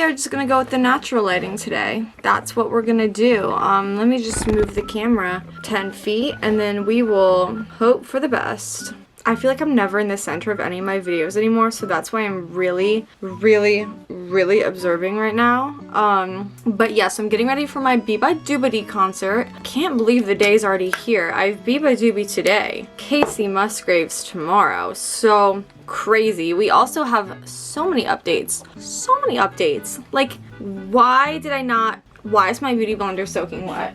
are just gonna go with the natural lighting today. That's what we're gonna do. Let me just move the camera 10 feet and then we will hope for the best. I feel like I'm never in the center of any of my videos anymore, so that's why I'm really observing right now. But yes, I'm getting ready for my beebadobadee concert. Can't believe the day's already here. I have beabadoobee today, Kacy Musgraves tomorrow, so crazy. We also have so many updates. Like, why is my beauty blender soaking wet?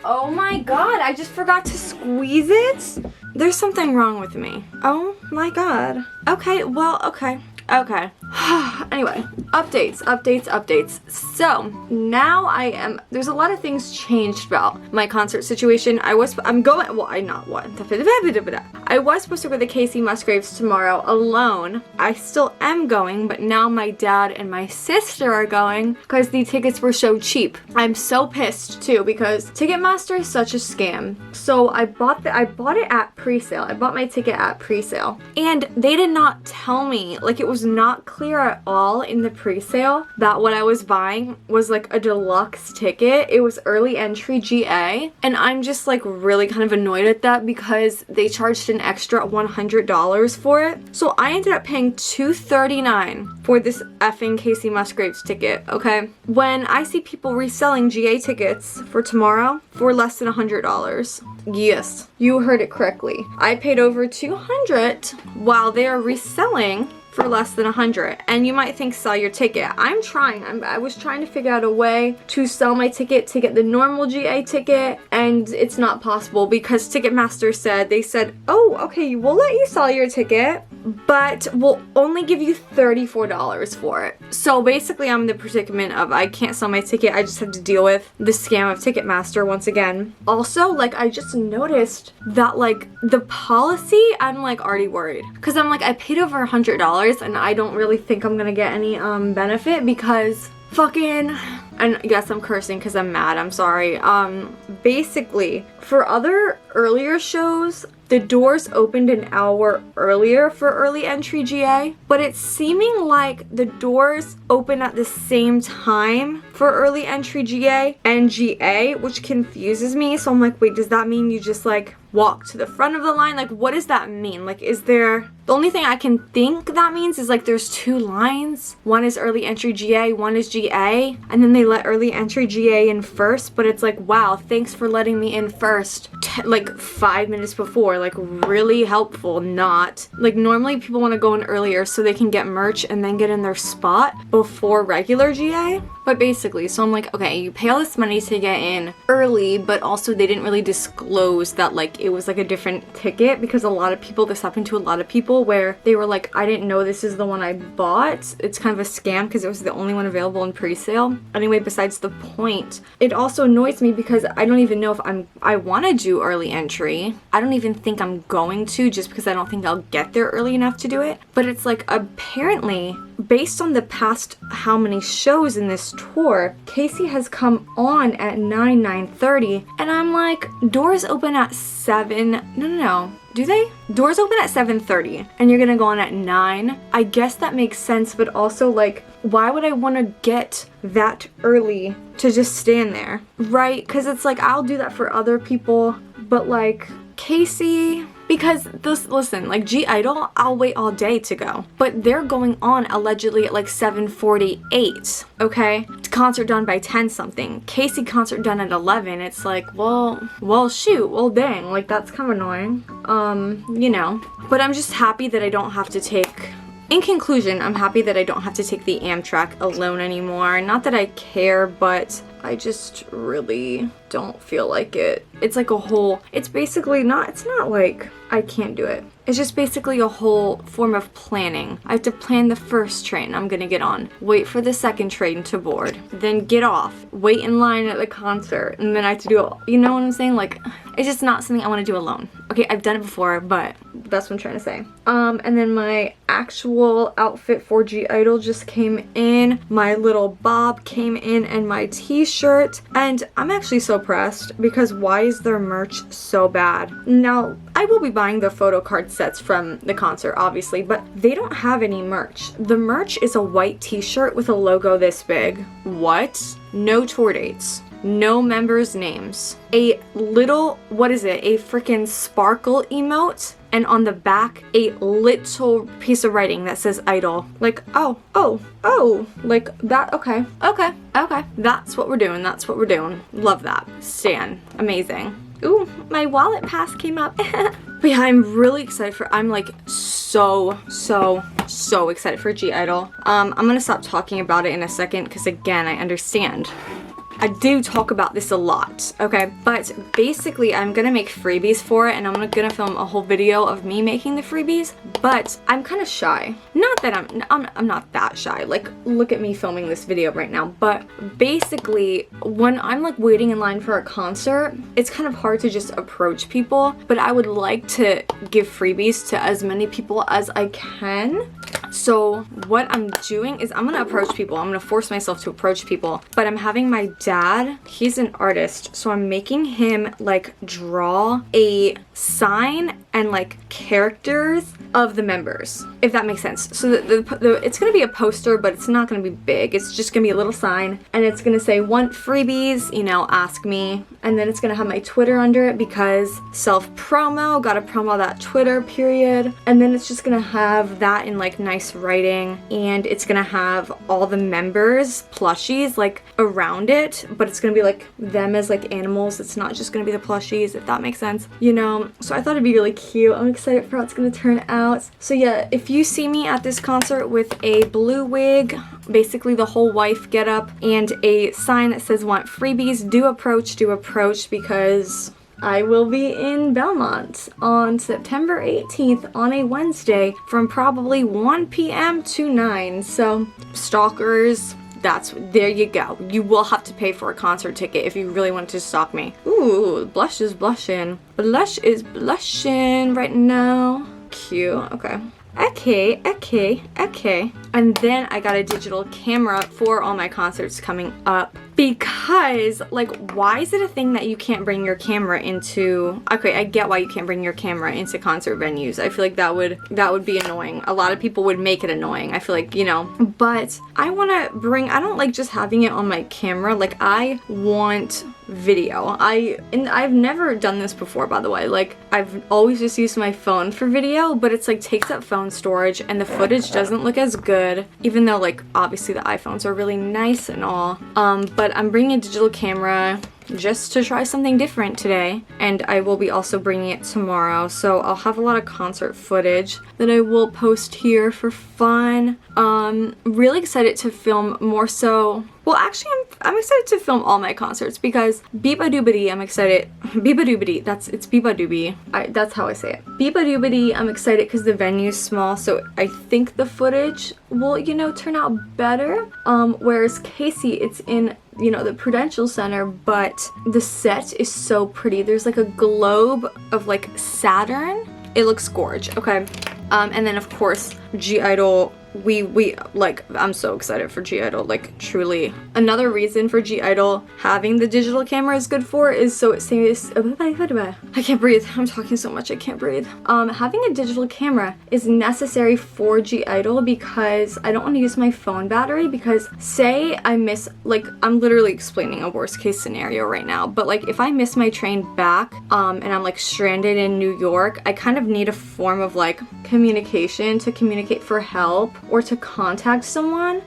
Oh my god, I just forgot to squeeze it? There's something wrong with me. Oh my god. Okay, well, okay. Anyway, updates. So now there's a lot of things changed about my concert situation. I was supposed to go to the Kacy Musgraves tomorrow alone. I still am going, but now my dad and my sister are going because the tickets were so cheap. I'm so pissed too because Ticketmaster is such a scam. So I bought it at pre-sale. I bought my ticket at pre-sale, and they did not tell me, like, it was not clear at all in the pre-sale that what I was buying was like a deluxe ticket. It was early entry GA, and I'm just like really kind of annoyed at that because they charged an extra $100 for it. So I ended up paying $239 for this effing Kacy Musgraves ticket, okay? When I see people reselling GA tickets for tomorrow for less than $100. Yes, you heard it correctly. I paid over $200 while they are reselling for less than $100. And you might think, sell your ticket. I was trying to figure out a way to sell my ticket to get the normal GA ticket, and it's not possible because Ticketmaster said, oh, okay, we'll let you sell your ticket, but we'll only give you $34 for it. So basically I'm in the predicament of I can't sell my ticket. I just have to deal with the scam of Ticketmaster once again. Also, like, I just noticed that, like, the policy, I'm like already worried because I'm like, I paid over $100 and I don't really think I'm gonna get any benefit because fucking, and yes, I'm cursing because I'm mad, I'm sorry. Basically, for other earlier shows, the doors opened an hour earlier for early entry GA, but it's seeming like the doors open at the same time for early entry GA and GA, which confuses me. So I'm like, wait, does that mean you just like walk to the front of the line? Like, what does that mean? Like, the only thing I can think that means is like there's two lines. One is early entry GA, one is GA, and then they let early entry GA in first, but it's like, wow, thanks for letting me in first like 5 minutes before. Like, really helpful. Not like, normally people want to go in earlier so they can get merch and then get in their spot before regular GA. But basically, so I'm like, okay, you pay all this money to get in early, but also they didn't really disclose that like it was like a different ticket, because this happened to a lot of people where they were like, I didn't know this is the one I bought. It's kind of a scam because it was the only one available in pre-sale. Anyway, besides the point, it also annoys me because I don't even know if I want to do early entry. I don't even think I'm going to, just because I don't think I'll get there early enough to do it. But it's like, apparently, based on the past how many shows in this tour, Kacy has come on at 9:30, and I'm like, doors open at 7. No. Do they? Doors open at 7:30 and you're gonna go on at 9. I guess that makes sense, but also like, why would I want to get that early to just stand there, right? Because it's like, I'll do that for other people, but like Kacy, because listen, like G-Idol, I'll wait all day to go, but they're going on allegedly at like 7:48, okay? Concert done by 10 something. Kacy concert done at 11. It's like, well shoot, well dang, like that's kind of annoying, you know. But I'm just happy that I don't have to take, in conclusion, I'm happy that I don't have to take the Amtrak alone anymore. Not that I care, but I just really don't feel like it. It's like a whole, it's basically not, it's not like I can't do it. It's just basically a whole form of planning. I have to plan the first train I'm gonna get on, wait for the second train to board, then get off, wait in line at the concert, and then I have to do it, you know what I'm saying? Like, it's just not something I want to do alone. Okay, I've done it before, but that's what I'm trying to say. And then my actual outfit for G-Idol just came in. My little bob came in and my t-shirt, and I'm actually so depressed because why is their merch so bad? Now, I will be buying the photo card sets from the concert, obviously, but they don't have any merch. The merch is a white t-shirt with a logo this big. What? No tour dates. No members' names. A little, what is it? A freaking sparkle emote. And on the back, a little piece of writing that says idol. Like, oh, like that, okay. That's what we're doing, that's what we're doing. Love that. Stan, amazing. Ooh, my wallet pass came up. But yeah, I'm really excited for, I'm like so excited for (G)I-DLE. I'm gonna stop talking about it in a second because again, I understand. I do talk about this a lot, okay? But basically, I'm gonna make freebies for it, and I'm gonna film a whole video of me making the freebies, but I'm kind of shy. Not that I'm not that shy. Like, look at me filming this video right now. But basically, when I'm like waiting in line for a concert, it's kind of hard to just approach people, but I would like to give freebies to as many people as I can. So what I'm doing is I'm gonna approach people. I'm gonna force myself to approach people, but I'm having my dad, he's an artist, so I'm making him like draw a sign and like characters of the members, if that makes sense. So it's gonna be a poster, but it's not gonna be big. It's just gonna be a little sign, and it's gonna say "Want freebies? You know, ask me." And then it's gonna have my Twitter under it because self-promo, gotta promo that Twitter, period. And then it's just gonna have that in like nice writing, and it's gonna have all the members plushies like around it, but it's gonna be like them as like animals. It's not just gonna be the plushies, if that makes sense, you know. So I thought it'd be really cute. I'm excited for how it's gonna turn out. So yeah, if you see me at this concert with a blue wig, basically the whole wife getup, and a sign that says "Want freebies," do approach because I will be in Belmont on September 18th on a Wednesday from probably 1 p.m. to 9. So stalkers, there you go. You will have to pay for a concert ticket if you really want to stalk me. Ooh, blush is blushing. Blush is blushing right now. Cute, okay. Okay. And then I got a digital camera for all my concerts coming up. Because, like, why is it a thing that you can't bring your camera into... Okay, I get why you can't bring your camera into concert venues. I feel like that would be annoying. A lot of people would make it annoying. I feel like, you know. But I want to bring... I don't like just having it on my camera. Like, I want video. I've never done this before, by the way. Like, I've always just used my phone for video, but it's like takes up phone storage and the footage doesn't look as good, even though like obviously the iPhones are really nice and all. But I'm bringing a digital camera just to try something different today, and I will be also bringing it tomorrow, so I'll have a lot of concert footage that I will post here for fun. Really excited to film more so. Well, actually, I'm excited to film all my concerts because beabadoobadee, I'm excited. Beabadoobadee, it's beabadoobee. That's how I say it. Beabadoobadee, I'm excited because the venue's small, so I think the footage will, you know, turn out better. Whereas Kacy, it's in, you know, the Prudential Center, but the set is so pretty. There's like a globe of like Saturn. It looks gorge, okay? And then of course, (G)I-DLE. We like, I'm so excited for (G)I-DLE, like truly. Another reason for (G)I-DLE having the digital camera is good for is so it saves, I can't breathe, I'm talking so much I can't breathe. Having a digital camera is necessary for (G)I-DLE because I don't want to use my phone battery, because say I miss, like, I'm literally explaining a worst case scenario right now, but like if I miss my train back and I'm like stranded in New York, I kind of need a form of like communication to communicate for help or to contact someone,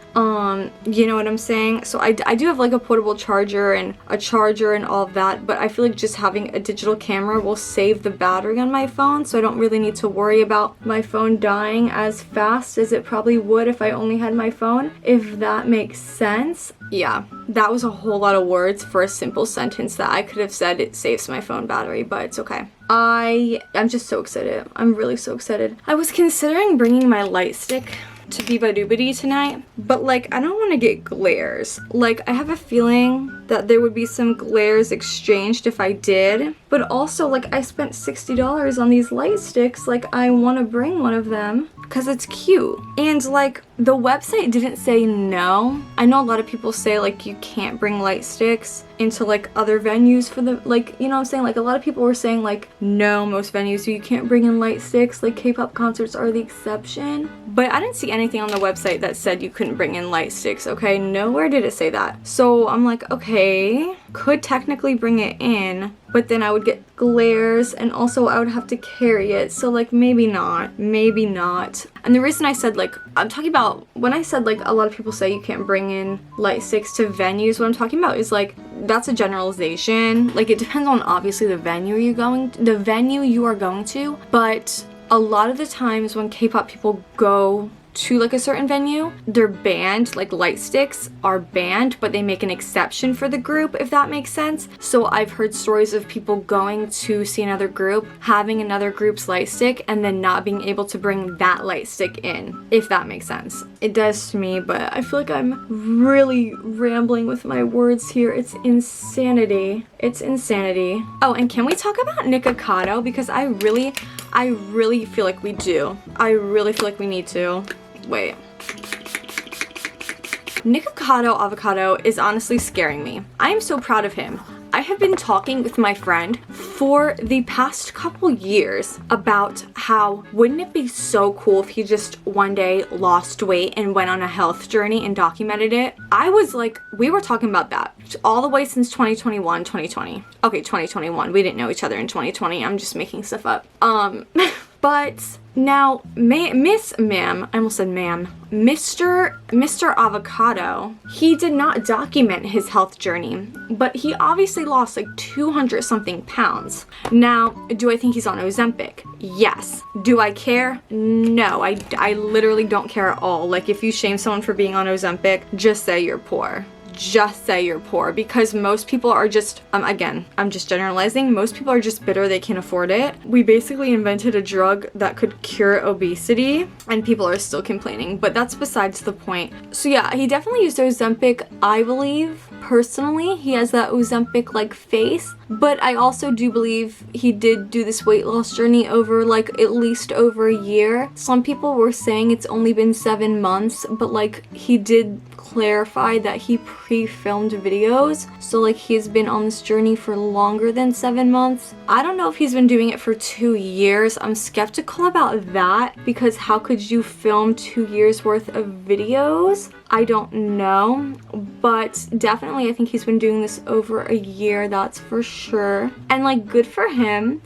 you know what I'm saying? So I do have like a portable charger and a charger and all of that, but I feel like just having a digital camera will save the battery on my phone, so I don't really need to worry about my phone dying as fast as it probably would if I only had my phone, if that makes sense. Yeah, that was a whole lot of words for a simple sentence that I could have said it saves my phone battery, but it's okay. I'm just so excited. I'm really so excited. I was considering bringing my light stick to beabadoobadee tonight, but like I don't want to get glares. Like I have a feeling that there would be some glares exchanged if I did, but also like I spent $60 on these light sticks. Like I want to bring one of them because it's cute, and like the website didn't say no. I know a lot of people say like you can't bring light sticks into like other venues for the, like, you know what I'm saying? Like a lot of people were saying like, no, most venues you can't bring in light sticks, like K-pop concerts are the exception. But I didn't see anything on the website that said you couldn't bring in light sticks, okay? Nowhere did it say that. So I'm like, okay, could technically bring it in, but then I would get glares and also I would have to carry it. So like maybe not, maybe not. And the reason I said like, I'm talking about, when I said like a lot of people say you can't bring in light sticks to venues, what I'm talking about is like, that's a generalization. Like it depends on obviously the venue you are going to, but a lot of the times when K-pop people go to like a certain venue, they're banned, like light sticks are banned, but they make an exception for the group, if that makes sense. So I've heard stories of people going to see another group, having another group's light stick, and then not being able to bring that light stick in, if that makes sense. It does to me, but I feel like I'm really rambling with my words here. It's insanity. It's insanity. Oh, and can we talk about Nikocado? Because I really feel like we do. I really feel like we need to. Wait. Nikocado Avocado is honestly scaring me. I am so proud of him. I have been talking with my friend for the past couple years about how wouldn't it be so cool if he just one day lost weight and went on a health journey and documented it. I was like, we were talking about that all the way since 2021, 2020. Okay, 2021. We didn't know each other in 2020. I'm just making stuff up. But now, Mr. Avocado, he did not document his health journey, but he obviously lost like 200 something pounds. Now, do I think he's on Ozempic? Yes. Do I care? No, I literally don't care at all. Like if you shame someone for being on Ozempic, just say you're poor. Just say you're poor, because most people are just, again, I'm just generalizing, most people are just bitter they can't afford it. We basically invented a drug that could cure obesity and people are still complaining, but that's besides the point. So yeah, he definitely used Ozempic, I believe. Personally, he has that Ozempic-like face, but I also do believe he did do this weight loss journey over like at least over a year. Some people were saying it's only been 7 months, but like he did clarify that he pre-filmed videos, so like he's been on this journey for longer than 7 months. I don't know if he's been doing it for 2 years. I'm skeptical about that, because how could you film 2 years worth of videos? I don't know, but definitely I think he's been doing this over a year, that's for sure. And like, good for him.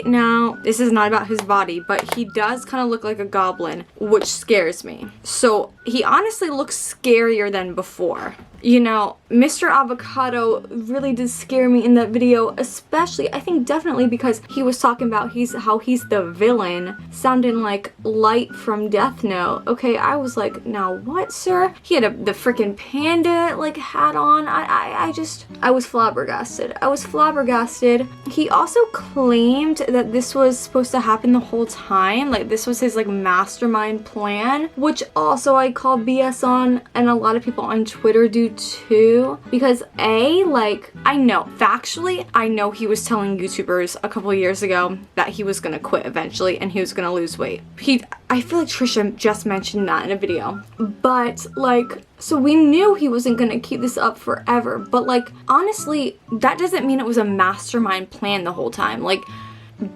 Now, this is not about his body, but he does kind of look like a goblin, which scares me. So he honestly looks scarier than before. You know, Mr. Avocado really did scare me in that video, especially, I think definitely because he was talking about how he's the villain, sounding like Light from Death Note. Okay, I was like, now what, sir? He had the freaking panda like hat on. I was flabbergasted. I was flabbergasted. He also claimed that this was supposed to happen the whole time, like this was his like mastermind plan, which also I call BS on, and a lot of people on Twitter do too, because like, I know factually, I know he was telling YouTubers a couple years ago that he was gonna quit eventually and he was gonna lose weight. I feel like Trisha just mentioned that in a video, but like, so we knew he wasn't gonna keep this up forever, but like, honestly, that doesn't mean it was a mastermind plan the whole time. Like,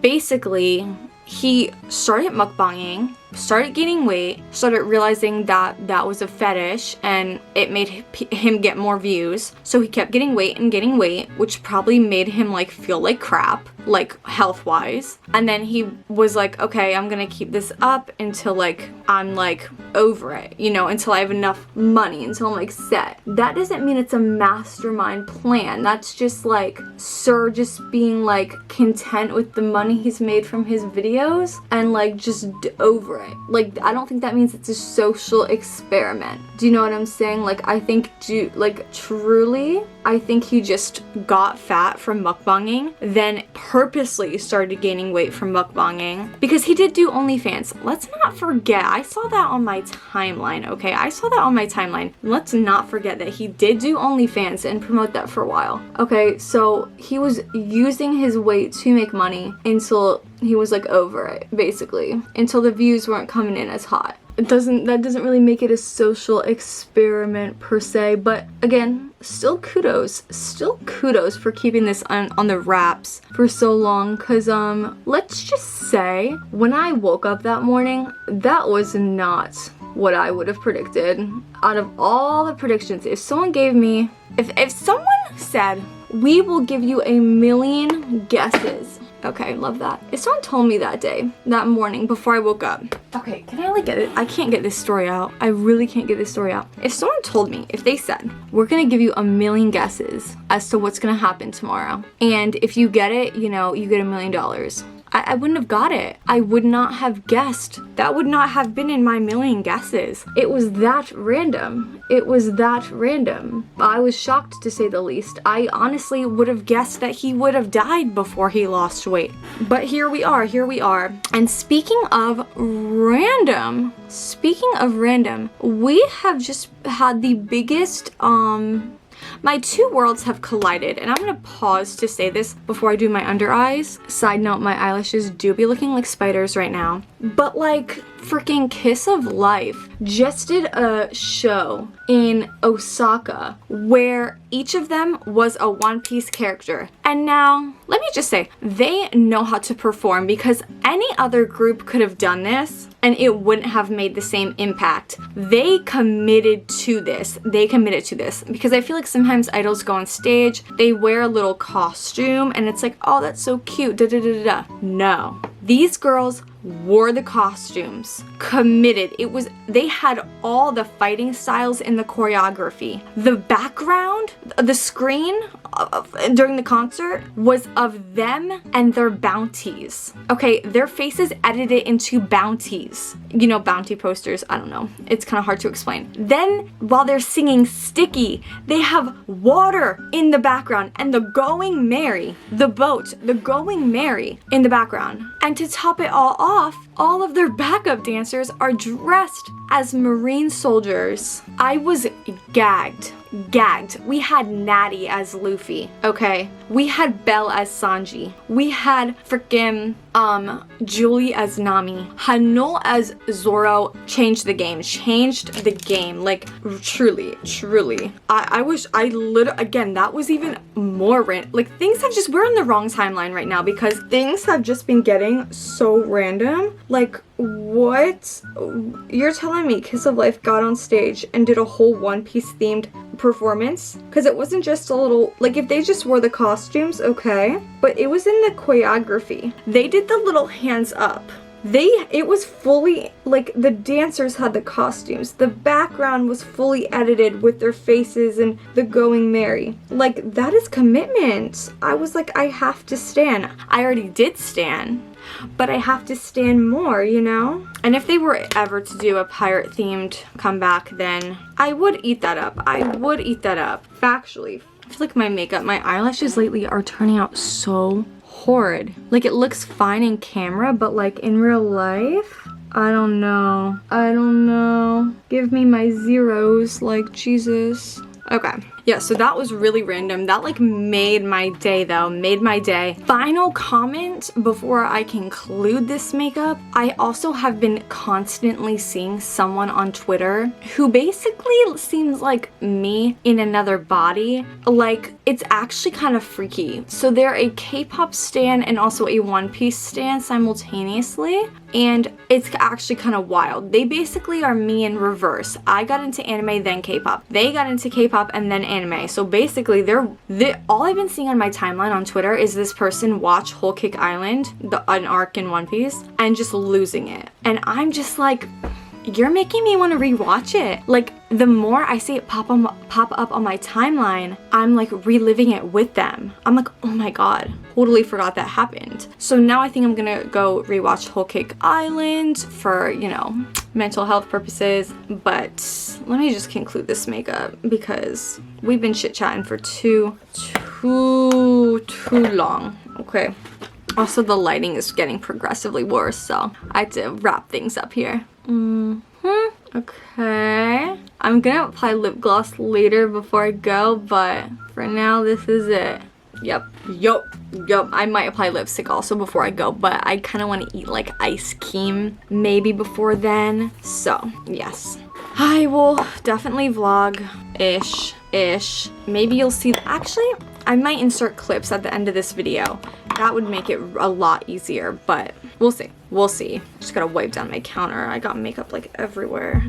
basically, he started mukbanging, started gaining weight, started realizing that that was a fetish and it made him get more views. So he kept getting weight, which probably made him like feel like crap, like health wise. And then he was like, okay, I'm gonna keep this up until like I'm like over it, you know, until I have enough money, until I'm like set. That doesn't mean it's a mastermind plan. That's just like Sir just being like content with the money he's made from his videos and like just over it. Like, I don't think that means it's a social experiment. Do you know what I'm saying? Like, I think, truly, I think he just got fat from mukbanging, then purposely started gaining weight from mukbanging, because he did do OnlyFans. Let's not forget, I saw that on my timeline, okay? I saw that on my timeline. Let's not forget that he did do OnlyFans and promote that for a while. Okay, so he was using his weight to make money until he was like over it, basically, until the views weren't coming in as hot. that doesn't really make it a social experiment per se, but again, still kudos for keeping this on the wraps for so long, because let's just say when I woke up that morning, that was not what I would have predicted. Out of all the predictions, if someone said, we will give you 1,000,000 guesses. Okay, love that. If someone told me that morning before I woke up, okay, can I get it? I can't get this story out. I really can't get this story out. If someone told me, if they said, we're gonna give you 1,000,000 guesses as to what's gonna happen tomorrow, and if you get it, you get $1 million. I wouldn't have got it. I would not have guessed. That would not have been in my 1,000,000 guesses. It was that random. It was that random. I was shocked, to say the least. I honestly would have guessed that he would have died before he lost weight. But here we are. And speaking of random, we have just had the biggest, my two worlds have collided, and I'm gonna pause to say this before I do my under eyes. Side note, my eyelashes do be looking like spiders right now. But like, freaking Kiss of Life just did a show in Osaka where each of them was a One Piece character. And now, let me just say, they know how to perform, because any other group could have done this and it wouldn't have made the same impact. They committed to this. Because I feel like sometimes idols go on stage, they wear a little costume, and it's like, oh, that's so cute, da-da-da-da-da. No. These girls wore the costumes, committed. They had all the fighting styles in the choreography. The background, the screen during the concert was of them and their bounties. Okay, their faces edited into bounties. Bounty posters, I don't know. It's kind of hard to explain. Then, while they're singing Sticky, they have water in the background and the Going Merry, the boat, the Going Merry in the background. And to top it all off, all of their backup dancers are dressed as Marine soldiers. I was gagged. We had Natty as Luffy, okay? We had Belle as Sanji. We had freaking Julie as Nami. Hanul as Zoro. Changed the game. Like, truly. Again, that was even more random. Like, we're in the wrong timeline right now, because things have just been getting so random. Like, what? You're telling me Kiss of Life got on stage and did a whole One Piece themed performance? Because it wasn't just a little, like, if they just wore the costumes, okay, but it was in the choreography. They did the little hands up. It was fully, like, the dancers had the costumes. The background was fully edited with their faces and the Going Merry. Like, that is commitment. I was like, I have to stan. I already did stan, but I have to stan more, And if they were ever to do a pirate-themed comeback, then I would eat that up. Factually. I feel like my eyelashes lately are turning out so horrid. Like, it looks fine in camera, but like in real life, I don't know. Give me my zeros, like, Jesus. Okay. Yeah, so that was really random. That like made my day though, Final comment before I conclude this makeup. I also have been constantly seeing someone on Twitter who basically seems like me in another body. Like, it's actually kind of freaky. So they're a K-pop stan and also a One Piece stan simultaneously. And it's actually kind of wild. They basically are me in reverse. I got into anime, then K-pop. They got into K-pop and then anime. So basically, all I've been seeing on my timeline on Twitter is this person watch Whole Cake Island, an arc in One Piece, and just losing it. And I'm just like, you're making me want to rewatch it. Like, the more I see it pop up on my timeline, I'm like reliving it with them. I'm like, oh my god, totally forgot that happened. So now I think I'm gonna go rewatch Whole Cake Island for, mental health purposes. But let me just conclude this makeup because we've been chit-chatting for too long. Okay. Also, the lighting is getting progressively worse, so I have to wrap things up here. Okay. I'm gonna apply lip gloss later before I go, but for now, this is it. Yep. I might apply lipstick also before I go, but I kind of want to eat like ice cream maybe before then. So, yes. I will definitely vlog-ish. Maybe you'll see, actually, I might insert clips at the end of this video. That would make it a lot easier, but we'll see. We'll see. Just gotta wipe down my counter. I got makeup like everywhere.